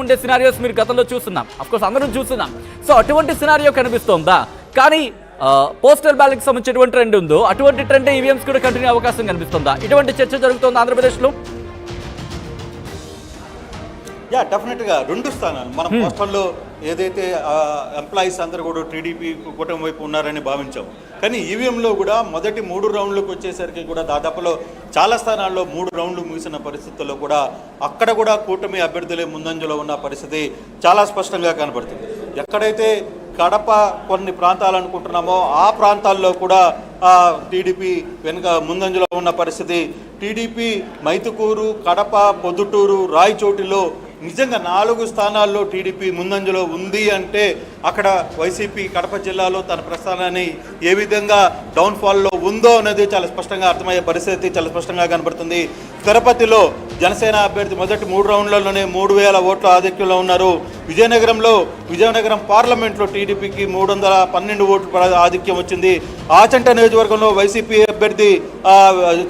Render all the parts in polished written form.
ఉండే సినారియోస్ మీరు గతంలో చూస్తున్నాం, అఫ్కోర్స్ అందరం చూస్తున్నాం. సో అటువంటి సినారియో కనిపిస్తోందా? కానీ పోస్టల్ బ్యాలెట్ సంబంధించినటువంటి ట్రెండ్ ఉందో అటువంటి ట్రెండ్ ఈవీఎంస్ కూడా కంటిన్యూ అవకాశం కనిపిస్తుందా? ఇటువంటి చర్చ జరుగుతోంది ఆంధ్రప్రదేశ్లో? డెఫినెట్గా 2 స్థానాలు మన పోస్టల్లో ఏదైతే ఎంప్లాయీస్ అందరూ కూడా టీడీపీ కూటమి వైపు ఉన్నారని భావించాం. కానీ ఈవీఎంలో కూడా మొదటి 3 రౌండ్లకు వచ్చేసరికి కూడా దాదాపులో చాలా స్థానాల్లో 3 రౌండ్లు ముగిసిన పరిస్థితుల్లో కూడా అక్కడ కూడా కూటమి అభ్యర్థులే ముందంజలో ఉన్న పరిస్థితి చాలా స్పష్టంగా కనబడుతుంది. ఎక్కడైతే కడప కొన్ని ప్రాంతాలు అనుకుంటున్నామో ఆ ప్రాంతాల్లో కూడా టీడీపీ వెనుక ముందంజలో ఉన్న పరిస్థితి. టీడీపీ మైతుకూరు, కడప, పొద్దుటూరు, రాయచోటిలో నిజంగా 4 స్థానాల్లో టీడీపీ ముందంజలో ఉంది అంటే అక్కడ వైసీపీ కడప జిల్లాలో తన ప్రస్థానాన్ని ఏ విధంగా డౌన్ఫాల్లో ఉందో అనేది చాలా స్పష్టంగా అర్థమయ్యే పరిస్థితి చాలా స్పష్టంగా కనబడుతుంది. తిరుపతిలో జనసేన అభ్యర్థి మొదటి 3 రౌండ్లలోనే 3000 ఓట్ల ఆధిక్యంలో ఉన్నారు. విజయనగరం పార్లమెంట్లో టీడీపీకి 312 ఓట్ల ఆధిక్యం వచ్చింది. ఆచంట నియోజకవర్గంలో వైసీపీ అభ్యర్థి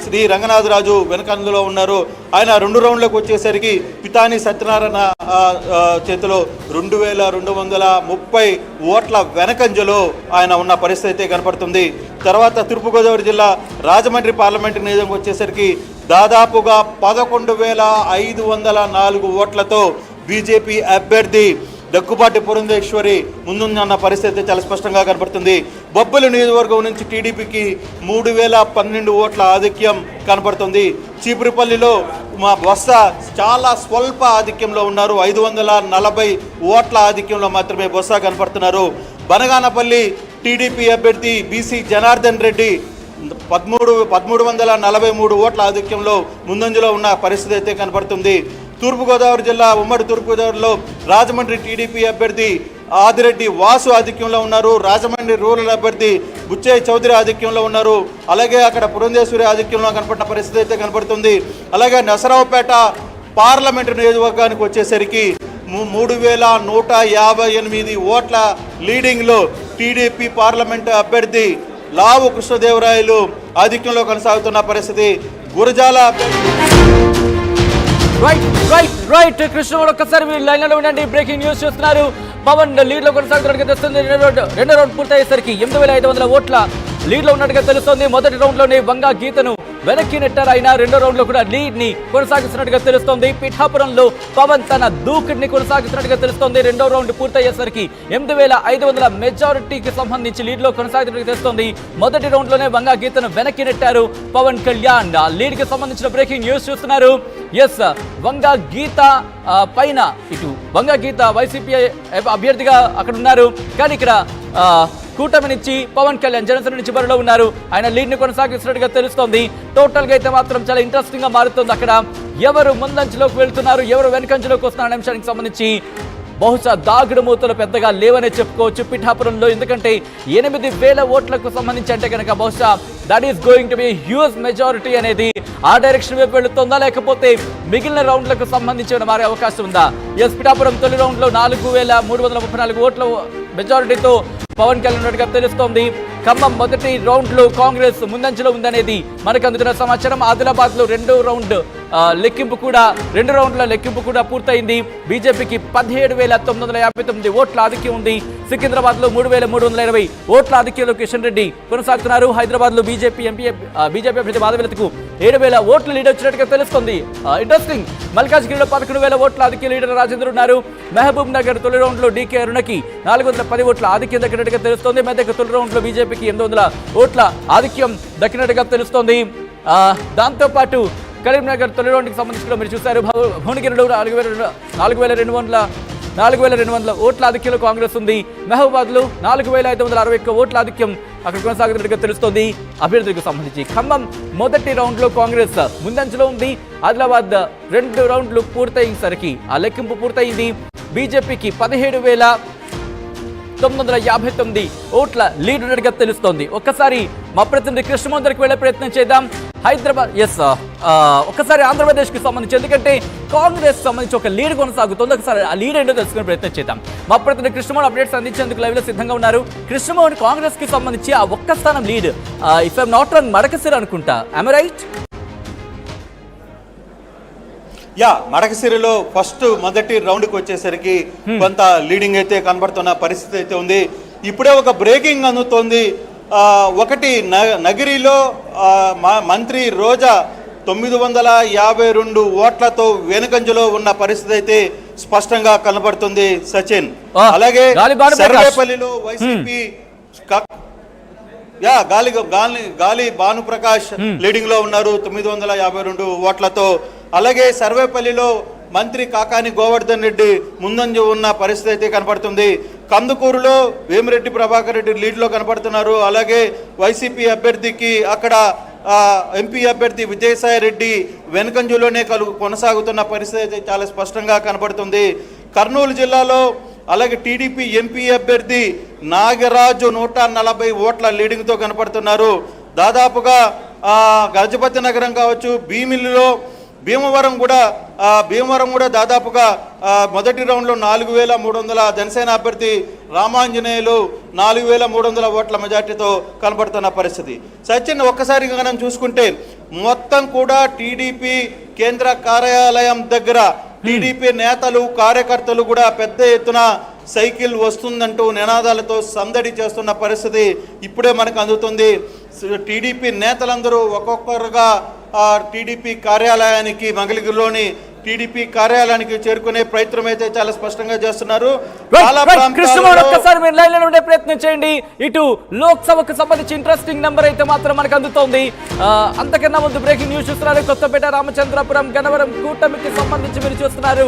శ్రీ రంగనాథరాజు వెనకందులో ఉన్నారు. ఆయన 2 రౌండ్లకు వచ్చేసరికి పితాని సత్యనారాయణ చేతిలో 2230 ఓట్ల వెనకంజలో ఆయన ఉన్న పరిస్థితి కనపడుతుంది. తర్వాత తూర్పుగోదావరి జిల్లా రాజమండ్రి పార్లమెంటు నియోజకవర్గం వచ్చేసరికి దాదాపుగా 11,504 ఓట్లతో బీజేపీ అభ్యర్థి దగ్గుబాటి పురంధేశ్వరి ముందున్న పరిస్థితి చాలా స్పష్టంగా కనబడుతుంది. బొబ్బిలి నియోజకవర్గం నుంచి టీడీపీకి 3012 ఓట్ల ఆధిక్యం కనబడుతుంది. చీపురుపల్లిలో మా బొత్స చాలా స్వల్ప ఆధిక్యంలో ఉన్నారు. 540 ఓట్ల ఆధిక్యంలో మాత్రమే బొత్స కనపడుతున్నారు. బనగానపల్లి టీడీపీ అభ్యర్థి బీసీ జనార్దన్ రెడ్డి 1343 ఓట్ల ఆధిక్యంలో ముందంజలో ఉన్న పరిస్థితి అయితే కనబడుతుంది. తూర్పుగోదావరి జిల్లా ఉమ్మడి తూర్పుగోదావరిలో రాజమండ్రి టీడీపీ అభ్యర్థి ఆదిరెడ్డి వాసు ఆధిక్యంలో ఉన్నారు. రాజమండ్రి రూరల్ అభ్యర్థి బుచ్చయ్య చౌదరి ఆధిక్యంలో ఉన్నారు. అలాగే అక్కడ పురంధేశ్వరి ఆధిక్యంలో కనపడిన పరిస్థితి అయితే కనబడుతుంది. అలాగే నసరావుపేట పార్లమెంటు నియోజకవర్గానికి వచ్చేసరికి 3158 ఓట్ల లీడింగ్లో టీడీపీ పార్లమెంటు అభ్యర్థి లావు కృష్ణదేవరాయలు ఆధిక్యంలో కొనసాగుతున్న పరిస్థితి. గురజాల రైట్ కృష్ణ ఒక్కసారి మీరు లైన్లో ఉండండి. బ్రేకింగ్ న్యూస్ చూస్తున్నారు. పవన్ లీడ్లో కొనసాగుతున్నట్టుగా తెలుస్తుంది. రెండో రౌండ్ పూర్తయ్యేసరికి 8500 ఓట్ల లీడ్లో ఉన్నట్టుగా తెలుస్తోంది. మొదటి రౌండ్లోనే వంగా గీతను వెనక్కి నెట్టారు. అయినా రెండో రౌండ్లో కూడా లీడ్ని కొనసాగిస్తున్నట్టుగా తెలుస్తోంది. పిఠాపురంలో పవన్ తన దూకుడిని కొనసాగుతున్నట్టుగా తెలుస్తోంది. రెండో రౌండ్ పూర్తయ్యేసరికి 8500 మెజారిటీకి సంబంధించి లీడ్లో కొనసాగుతున్నట్టుగా తెలుస్తోంది. మొదటి రౌండ్లోనే వంగా గీతను వెనక్కి నెట్టారు పవన్ కళ్యాణ్. లీడ్కి సంబంధించిన బ్రేకింగ్ న్యూస్ చూస్తున్నారు. ఎస్, వంగా గీత పైన ఇటు వంగా గీత వైసీపీ అభ్యర్థిగా అక్కడ ఉన్నారు. కానీ ఇక్కడ కూటమి నుంచి పవన్ కళ్యాణ్ జనసేన నుంచి బరిలో ఉన్నారు. ఆయన లీడ్ని కొనసాగిస్తున్నట్టుగా తెలుస్తోంది. టోటల్గా అయితే మాత్రం చాలా ఇంట్రెస్టింగ్గా మారుతుంది. అక్కడ ఎవరు ముందంజలోకి వెళ్తున్నారు, ఎవరు వెనకంజలోకి వస్తున్నారు అనే అంశానికి సంబంధించి బహుశా దాగుడు మూతలు పెద్దగా లేవనే చెప్పుకోవచ్చు పిఠాపురంలో. ఎందుకంటే 8000 ఓట్లకు సంబంధించి అంటే కనుక బహుశా that is going to be huge majority అనేది ఆ డైరెక్షన్ వైపు వెళుతుందా, లేకపోతే మిగిలిన రౌండ్లకు సంబంధించి మారే అవకాశం ఉందా? ఎస్, పిఠాపురం తొలి రౌండ్లో 4334 ఓట్ల మెజారిటీతో పవన్ కళ్యాణ్ ఉన్నట్టుగా తెలుస్తోంది. ఖమ్మం మొదటి రౌండ్లో కాంగ్రెస్ ముందంజలో ఉందనేది మనకు అందుతున్న సమాచారం. ఆదిలాబాద్లో రెండో రౌండ్ల లెక్కింపు కూడా పూర్తయింది. బీజేపీకి 17,959 ఓట్ల ఆధిక్యం ఉంది. సికింద్రాబాద్లో 3,320 ఓట్ల ఆధిక్యంలో కిషన్ రెడ్డి కొనసాగుతున్నారు. హైదరాబాద్లో బీజేపీ అభ్యర్థి మాధవీలతకు 7,000 ఓట్ల లీడ్ వచ్చినట్టుగా తెలుస్తోంది. ఇంట్రెస్టింగ్, మల్కాజ్గిరిలో 11,000 ఓట్ల ఆధిక్య లీడర్ రాజేంద్ర ఉన్నారు. మహబూబ్ నగర్ తొలి రౌండ్లో డీకే అరుణకి 410 ఓట్ల ఆధిక్యం దక్కినట్టుగా తెలుస్తోంది. మెదక్ తొలి రౌండ్లో బీజేపీకి 800 ఓట్ల ఆధిక్యం దక్కినట్టుగా తెలుస్తోంది. దాంతోపాటు కరీంనగర్ తొలి రౌండ్కి సంబంధించి మీరు చూశారు. భువనగిరిలో 4,200 ఓట్ల ఆధిక్యంలో కాంగ్రెస్ ఉంది. మహబూబాద్లో 4,561 ఓట్ల ఆధిక్యం అక్కడ కొనసాగుతున్నట్టుగా తెలుస్తోంది అభ్యర్థులకు సంబంధించి. ఖమ్మం మొదటి రౌండ్లో కాంగ్రెస్ ముందంజలో ఉంది. ఆదిలాబాద్ 2 రౌండ్లు పూర్తయ్యేసరికి ఆ లెక్కింపు పూర్తయింది. బీజేపీకి 17,959 ఓట్ల లీడ్ ఉన్నట్టుగా తెలుస్తోంది. ఒక్కసారి మా ప్రతినిధి కృష్ణమోహన్ దగ్గరికి వెళ్లే ప్రయత్నం చేద్దాం. హైదరాబాద్ ఒక్కసారి ఆంధ్రప్రదేశ్కి సంబంధించి, ఎందుకంటే కాంగ్రెస్ సంబంధించి ఒక లీడ్ కొనసాగుతుంది. ఒకసారి ఆ లీడ్ ఏంటో తెలుసుకునే ప్రయత్నం చేద్దాం. మా ప్రతినిధి కృష్ణమోహన్ అప్డేట్స్ అందించేందుకు లైవ్లో సిద్ధంగా ఉన్నారు. కృష్ణమోహన్, కాంగ్రెస్ కి సంబంధించి ఆ ఒక్క స్థానం lead if I'm not wrong Madakasira అనుకుంటా, ఐ యామ్ రైట్? మడకసిరిలో మొదటి రౌండ్కి వచ్చేసరికి కొంత లీడింగ్ అయితే కనబడుతున్న పరిస్థితి అయితే ఉంది. ఇప్పుడే ఒక బ్రేకింగ్ అందుతోంది. ఒకటి నగిరిలో మంత్రి రోజా 952 ఓట్లతో వెనుకంజలో ఉన్న పరిస్థితి అయితే స్పష్టంగా కనబడుతుంది సచిన్. అలాగే సర్వేపల్లిలో వైసీపీ గాలి భానుప్రకాష్ లీడింగ్ లో ఉన్నారు 952 ఓట్లతో. అలాగే సర్వేపల్లిలో మంత్రి కాకాని గోవర్ధన్ రెడ్డి ముందంజ ఉన్న పరిస్థితి అయితే కనపడుతుంది. కందుకూరులో వేమిరెడ్డి ప్రభాకర్ రెడ్డి లీడ్ లో కనపడుతున్నారు. అలాగే వైసీపీ అభ్యర్థికి అక్కడ ఎంపీ అభ్యర్థి విజయసాయి రెడ్డి వెనుకంజలోనే కొనసాగుతున్న పరిస్థితి అయితే చాలా స్పష్టంగా కనపడుతుంది. కర్నూలు జిల్లాలో అలాగే టీడీపీ ఎంపీ అభ్యర్థి నాగరాజు 140 ఓట్ల లీడింగ్తో కనపడుతున్నారు. దాదాపుగా గజపతి నగరం కావచ్చు, భీమవరం కూడా దాదాపుగా మొదటి రౌండ్లో 4300 జనసేన అభ్యర్థి రామాంజనేయులు 4300 ఓట్ల మెజార్టీతో కనబడుతున్న పరిస్థితి. సచిన్ ఒక్కసారి మనం చూసుకుంటే మొత్తం కూడా టీడీపీ కేంద్ర కార్యాలయం దగ్గర టీడీపీ నేతలు కార్యకర్తలు కూడా పెద్ద ఎత్తున సైకిల్ వస్తుందంటూ నినాదాలతో సందడి చేస్తున్న పరిస్థితి ఇప్పుడే మనకు అందుతుంది. టీడీపీ నేతలందరూ ఒక్కొక్కరుగా టీడీపీ కార్యాలయానికి మంగళగిరిలోని టీడీపీ కార్యాలయానికి చేరుకునే ప్రయత్నం అయితే చాలా స్పష్టంగా చేస్తున్నారు. ఒక్కసారి మీరు లైన్ లో ఉండే ప్రయత్నం చేయండి. ఇటు లోక్సభకు సంబంధించి ఇంట్రెస్టింగ్ నెంబర్ అయితే మాత్రం మనకు అందుతోంది. అంతకన్నా ముందు బ్రేకింగ్ న్యూస్ చూస్తున్నారు. కొత్తపేట, రామచంద్రపురం, గన్నవరం కూటమికి సంబంధించి మీరు చూస్తున్నారు.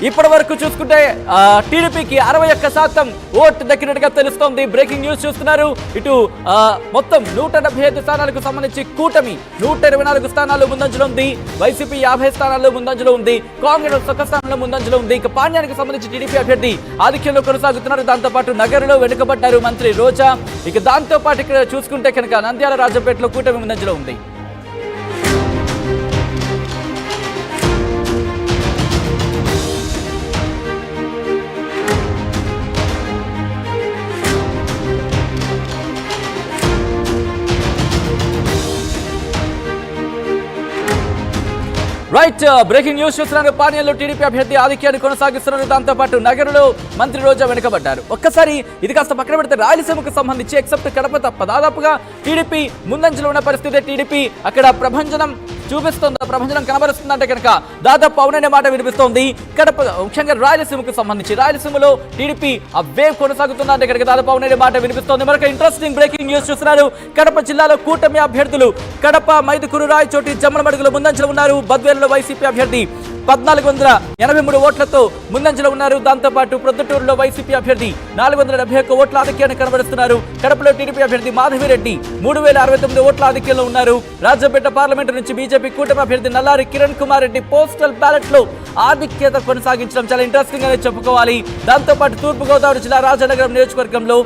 ఇప్పటి వరకు చూసుకుంటే టీడీపీకి 61% ఓటు దక్కినట్టుగా తెలుస్తోంది. బ్రేకింగ్ న్యూస్ చూస్తున్నారు. ఇటు మొత్తం 175 స్థానాలకు సంబంధించి కూటమి 124 స్థానాలు ముందంజలో ఉంది. వైసీపీ 50 స్థానాల్లో ముందంజలో ఉంది. కాంగ్రెస్ 1 స్థానంలో ముందంజలో ఉంది. ఇక పాణ్యానికి సంబంధించి టీడీపీ అభ్యర్థి ఆధిక్యంలో కొనసాగుతున్నారు. దాంతోపాటు నగరంలో వెనుకబడ్డారు మంత్రి రోజా. ఇక దాంతోపాటు ఇక్కడ చూసుకుంటే కనుక నంద్యాల, రాజంపేటలో కూటమి ముందంజలో ఉంది. రైట్, బ్రేకింగ్ న్యూస్ చూస్తున్నారు. పాణ్యంలో టీడీపీ అభ్యర్థి ఆధిక్యాన్ని కొనసాగిస్తున్నారు. దాంతోపాటు నగరంలో మంత్రి రోజా వెనుకబడ్డారు. ఒక్కసారి ఇది కాస్త పక్కన పెడితే రాయలసీమకు సంబంధించి ఎక్సెప్ట్ కడప తప్ప దాదాపుగా టీడీపీ ముందంజలో ఉన్న పరిస్థితి. టీడీపీ అక్కడ ప్రభంజనం ప్రభంజనం కనబరుస్తుందంటే కనుక దాదాపు అవుననే మాట వినిపిస్తోంది. కడప ముఖ్యంగా రాయలసీమకు సంబంధించి రాయలసీమలో టీడీపీ ఆ వేవ్ కొనసాగుతుందంటే కనుక దాదాపు అవుననే మాట వినిపిస్తోంది. మరొక ఇంట్రెస్టింగ్ బ్రేకింగ్ న్యూస్ చూస్తున్నారు. కడప జిల్లాలో కూటమి అభ్యర్థులు కడప, మైదుకూరు, రాయచోటి, జమ్మలమడుగులో ముందంజలో ఉన్నారు. బద్వేలులో వైసీపీ అభ్యర్థి 1483 ఓట్లతో ముందంజలో ఉన్నారు. దాంతోపాటు ప్రొద్దుటూరులో వైసీపీ అభ్యర్థి 471 ఓట్ల ఆధిక్యాన్ని కనబరుస్తున్నారు. కడపలో టీడీపీ అభ్యర్థి మాధవిరెడ్డి 3069 ఓట్ల ఆధిక్యంలో ఉన్నారు. రాజంపేట పార్లమెంటు నుంచి బీజేపీ కూటమి అభ్యర్థి నల్లారి కిరణ్ కుమార్ రెడ్డి పోస్టల్ బ్యాలెట్ లో ఆధిక్యత కొనసాగించడం చాలా ఇంట్రెస్టింగ్ అనేది చెప్పుకోవాలి. దాంతోపాటు తూర్పుగోదావరి జిల్లా రాజనగరం నియోజకవర్గంలో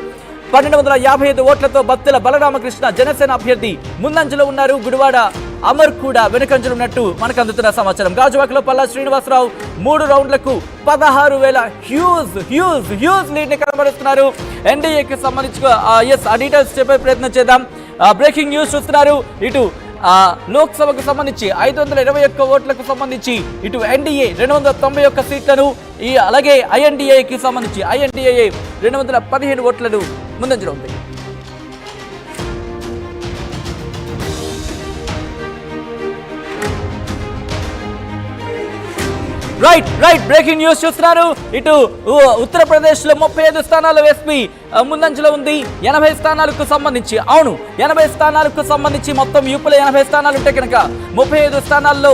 1255 ఓట్లతో బత్తెల బలరామకృష్ణ జనసేన అభ్యర్థి ముందంజలో ఉన్నారు. గుడివాడ అమర్ కూడా వెనుకంజలో ఉన్నట్టు మనకు అందుతున్న సమాచారం. గాజువాకలో పల్లా శ్రీనివాసరావు 3 రౌండ్లకు 16,000 హ్యూజ్ లీడ్ ని కనబరుస్తున్నారు. ఎన్డీఏకి సంబంధించి ఆ డీటెయిల్స్ చెప్పే ప్రయత్నం చేద్దాం. బ్రేకింగ్ న్యూస్ చూస్తున్నారు. ఇటు లోక్సభకు సంబంధించి 521 ఓట్లకు సంబంధించి ఇటు ఎన్డీఏ 291 సీట్లను, అలాగే ఐఎన్డీఏకి సంబంధించి ఐఎన్డీఏ 215 ఓట్లను ముందంజలో ఉంది. రైట్ బ్రేకింగ్ న్యూస్ చూస్తున్నారు. ఇటు ఉత్తరప్రదేశ్ లో 35 స్థానాలు ఎస్పీ ముందంజలో ఉంది. 80 స్థానాలకు సంబంధించి 80 స్థానాలకు సంబంధించి మొత్తం యూపీలో 80 స్థానాలు ఉంటే కనుక 35 స్థానాల్లో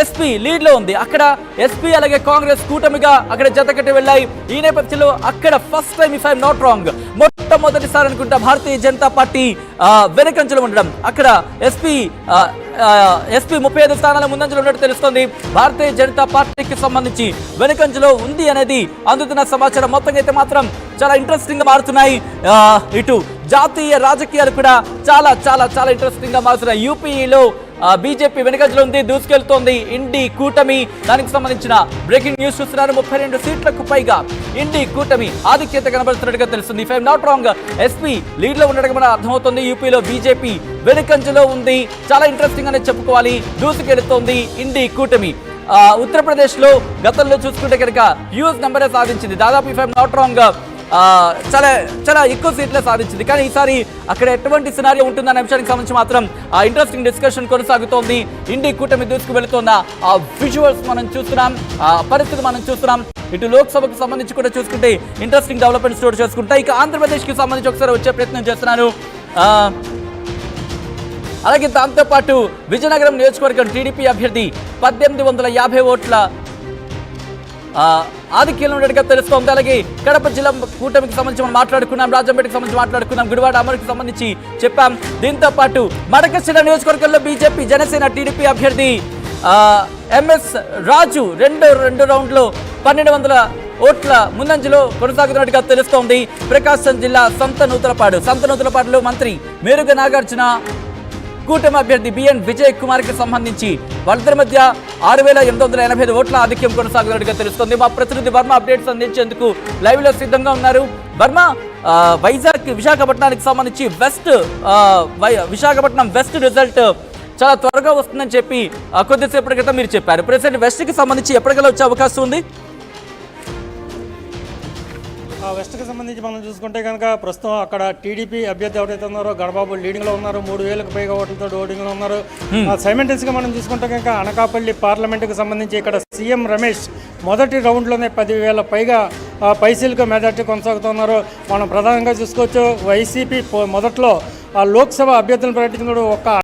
ఎస్పీ లీడ్ లో ఉంది. అక్కడ ఎస్పీ అలాగే కాంగ్రెస్ కూటమిగా అక్కడ జతకట్టి వెళ్ళాయి. ఈ నేపథ్యంలో అక్కడ first time if I'm not wrong మొట్టమొదటిసారి అనుకుంటా భారతీయ జనతా పార్టీ వెనుకంజలో ఉండడం. అక్కడ ఎస్పీ 35 స్థానాల ముందంజలో ఉన్నట్టు తెలుస్తోంది. భారతీయ జనతా పార్టీకి సంబంధించి వెనుకంజలో ఉంది అనేది అందుతున్న సమాచారం. మొత్తంగా అయితే మాత్రం చాలా ఇంట్రెస్టింగ్ గా మారుతున్నాయి. ఇటు జాతీయ రాజకీయాలు కూడా చాలా చాలా చాలా ఇంట్రెస్టింగ్ గా మారుతున్నాయి. యూపీలో బీజేపీ వెనుకంజలో ఉంది, దూసుకెళ్తోంది ఇండి కూటమి. దానికి సంబంధించిన బ్రేకింగ్ న్యూస్ చూస్తున్నారు. 32 సీట్లకు పైగా ఇండి కూటమి ఆధిక్యత కనబడుతున్నట్టుగా తెలుస్తుంది. If I'm not wrong, SP lead లో ఉన్నట్టుగా మనకు అర్థమవుతుంది. యూపీలో బీజేపీ వెనుకంజలో ఉంది. చాలా ఇంట్రెస్టింగ్ అనే చెప్పుకోవాలి. దూసుకెళ్తోంది ఇండి కూటమి. ఉత్తరప్రదేశ్ లో గతంలో చూసుకుంటే కనుక హ్యూజ్ నెంబరే సాధించింది. దాదాపు ఇఫ్ ఐఎమ్ నాట్ రాంగ్ చాలా చాలా ఎక్కువ సీట్లే సాధించింది. కానీ ఈసారి అక్కడ ఎటువంటి సినారియో ఉంటుందనే అంశానికి సంబంధించి మాత్రం ఇంట్రెస్టింగ్ డిస్కషన్ కొనసాగుతోంది. ఇండి కూటమి దూసుకు వెళుతున్న ఆ విజువల్స్ మనం చూస్తున్నాం, ఆ పరిస్థితి మనం చూస్తున్నాం. ఇటు లోక్సభకు సంబంధించి కూడా చూసుకుంటే ఇంట్రెస్టింగ్ డెవలప్మెంట్ స్టోర్ చేసుకుంటా. ఇక ఆంధ్రప్రదేశ్కి సంబంధించి ఒకసారి వచ్చే ప్రయత్నం చేస్తున్నాను. అలాగే దాంతోపాటు విజయనగరం నియోజకవర్గం టీడీపీ అభ్యర్థి 1850 ఓట్ల ఆధిక్యంలో ఉన్నట్టుగా తెలుస్తోంది. అలాగే కడప జిల్లా కూటమికి సంబంధించి మనం మాట్లాడుకున్నాం, రాజంపేటకి సంబంధించి మాట్లాడుకున్నాం, గుడివాడ అమరుకి సంబంధించి చెప్పాం. దీంతో పాటు మడకశిర నియోజకవర్గంలో బీజేపీ జనసేన టీడీపీ అభ్యర్థి ఎంఎస్ రాజు రెండు రౌండ్లో 1200 ఓట్ల ముందంజలో కొనసాగుతున్నట్టుగా తెలుస్తోంది. ప్రకాశం జిల్లా సంతనూతలపాడులో మంత్రి మేరుగ నాగార్జున కూటమి అభ్యర్థి బిఎన్ విజయ్ కుమార్ కి సంబంధించి వాళ్ళిద్దరి మధ్య 6885 ఓట్ల ఆధిక్యం కొనసాగుతున్నట్టుగా తెలుస్తుంది. మా ప్రతినిధి వర్మ అప్డేట్స్ అందించేందుకు లైవ్ లో సిద్ధంగా ఉన్నారు. వర్మ, విశాఖపట్నానికి సంబంధించి విశాఖపట్నం వెస్ట్ రిజల్ట్ చాలా త్వరగా వస్తుందని చెప్పి కొద్దిసేపటి క్రితం మీరు చెప్పారు. ప్రెసిడెంట్ వెస్ట్ కి సంబంధించి ఎప్పటికల్లా వచ్చే అవకాశం ఉంది? వెస్ట్కి సంబంధించి మనం చూసుకుంటే కనుక ప్రస్తుతం అక్కడ టీడీపీ అభ్యర్థి ఎవరైతే ఉన్నారో గణబాబు లీడింగ్లో ఉన్నారు. 3000కు పైగా ఓట్లతో ఓటింగ్లో ఉన్నారు. సైమెంటెన్స్గా మనం చూసుకుంటే కనుక అనకాపల్లి పార్లమెంటుకు సంబంధించి ఇక్కడ సీఎం రమేష్ మొదటి రౌండ్లోనే 10,000 పైగా పైసీలకు మెజార్టీ కొనసాగుతున్నారు. మనం ప్రధానంగా చూసుకోవచ్చు వైసీపీ మొదట్లో లోక్సభ అభ్యర్థులను ప్రకటించినప్పుడు ఒక్క